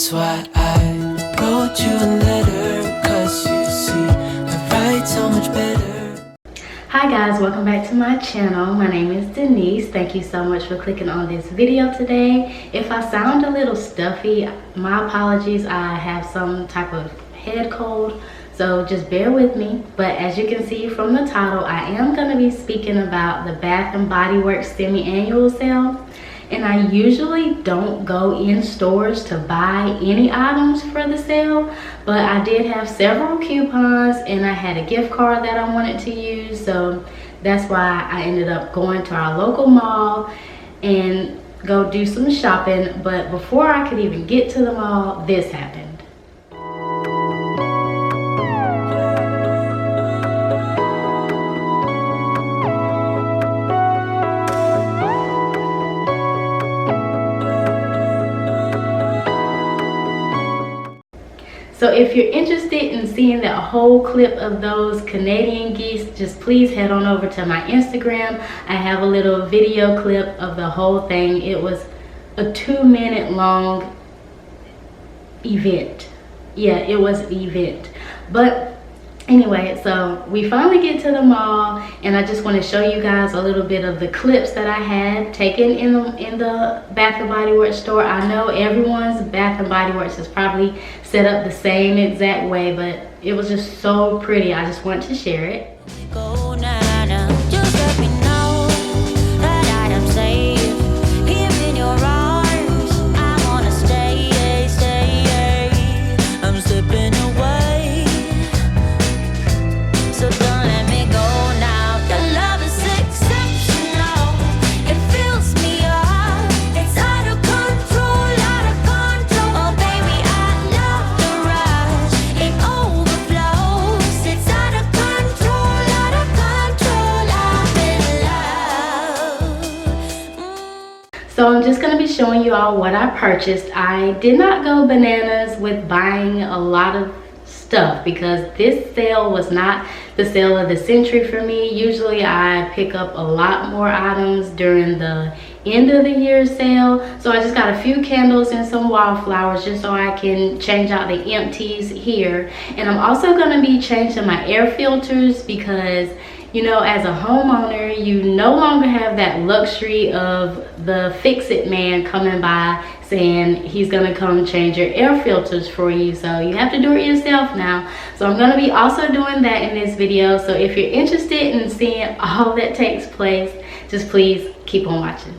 That's why I wrote you a letter, 'cause you see, I write so much better. Hi guys, welcome back to my channel. My name is Denise. Thank you so much for clicking on this video today. If I sound a little stuffy, my apologies. I have some type of head cold, so just bear with me. But as you can see from the title, I am going to be speaking about the Bath & Body Works Semi-Annual Sale. And I usually don't go in stores to buy any items for the sale, but I did have several coupons and I had a gift card that I wanted to use, so that's why I ended up going to our local mall and go do some shopping. But before I could even get to the mall, this happened. So if you're interested in seeing that whole clip of those Canadian geese, just please head on over to my Instagram. I have a little video clip of the whole thing. It was a 2-minute long event. Yeah, it was an event. But anyway, so we finally get to the mall, and I just want to show you guys a little bit of the clips that I had taken in the Bath & Body Works store. I know everyone's Bath & Body Works is probably set up the same exact way, but it was just so pretty. I just want to share it. So I'm just going to be showing you all what I purchased. I did not go bananas with buying a lot of stuff because this sale was not the sale of the century for me. Usually I pick up a lot more items during the end of the year sale. So I just got a few candles and some wallflowers just so I can change out the empties here. And I'm also going to be changing my air filters because, you know, as a homeowner, you no longer have that luxury of the fix-it man coming by saying he's gonna come change your air filters for you. So you have to do it yourself now. So I'm gonna be also doing that in this video. So if you're interested in seeing all that takes place, just please keep on watching.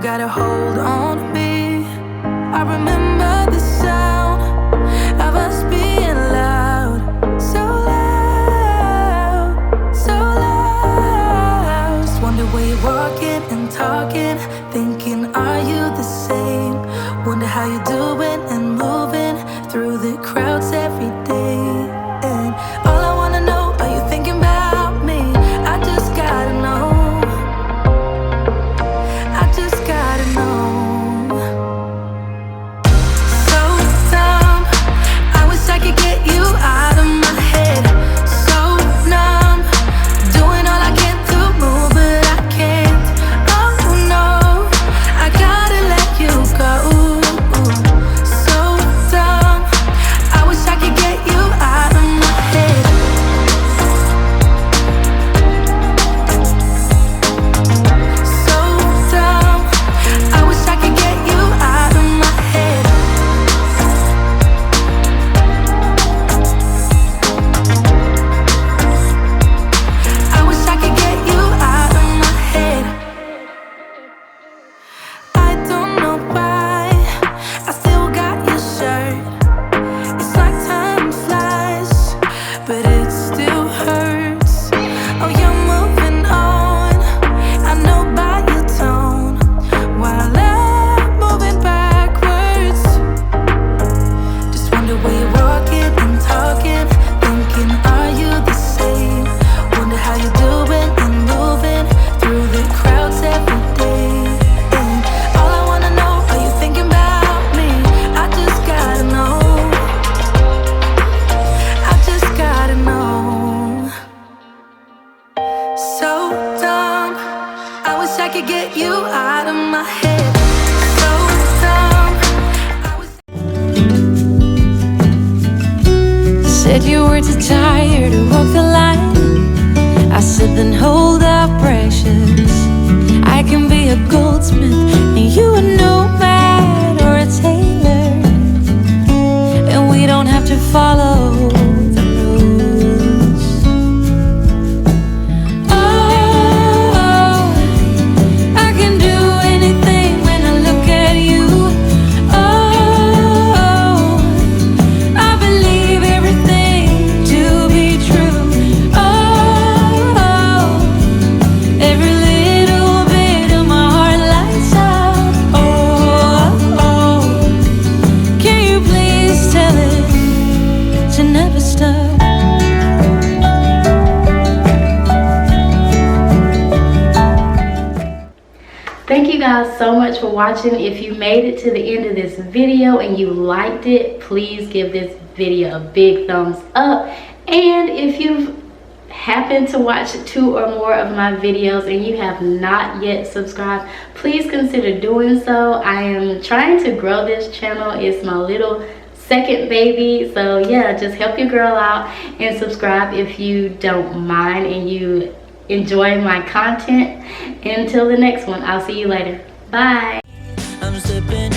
Got a hold on me. I remember the sound of us being loud, so loud, so loud. Just wonder where you're walking and talking, thinking, are you the same? Wonder how you're doing and moving through the crowds every day. And all I wanna know, are you thinking about me? I just gotta know. So said you were too tired to walk the line. I said then hold up, precious. I can be a goldsmith and you a nomad or a tailor, and we don't have to follow the rules. Oh, I can do anything when I look at you. Oh, I believe everything to be true. Oh, every little bit of my heart lights up. Oh, can you please tell it to never stop? Thank you guys so much for watching. If you made it to the end of this video and you liked it, please give this video a big thumbs up. And if you've happened to watch 2 or more of my videos and you have not yet subscribed, please consider doing so. I am trying to grow this channel. It's my little second baby, so yeah, just help your girl out and subscribe if you don't mind and you enjoy my content. Until the next one, I'll see you later. Bye. I'm slipping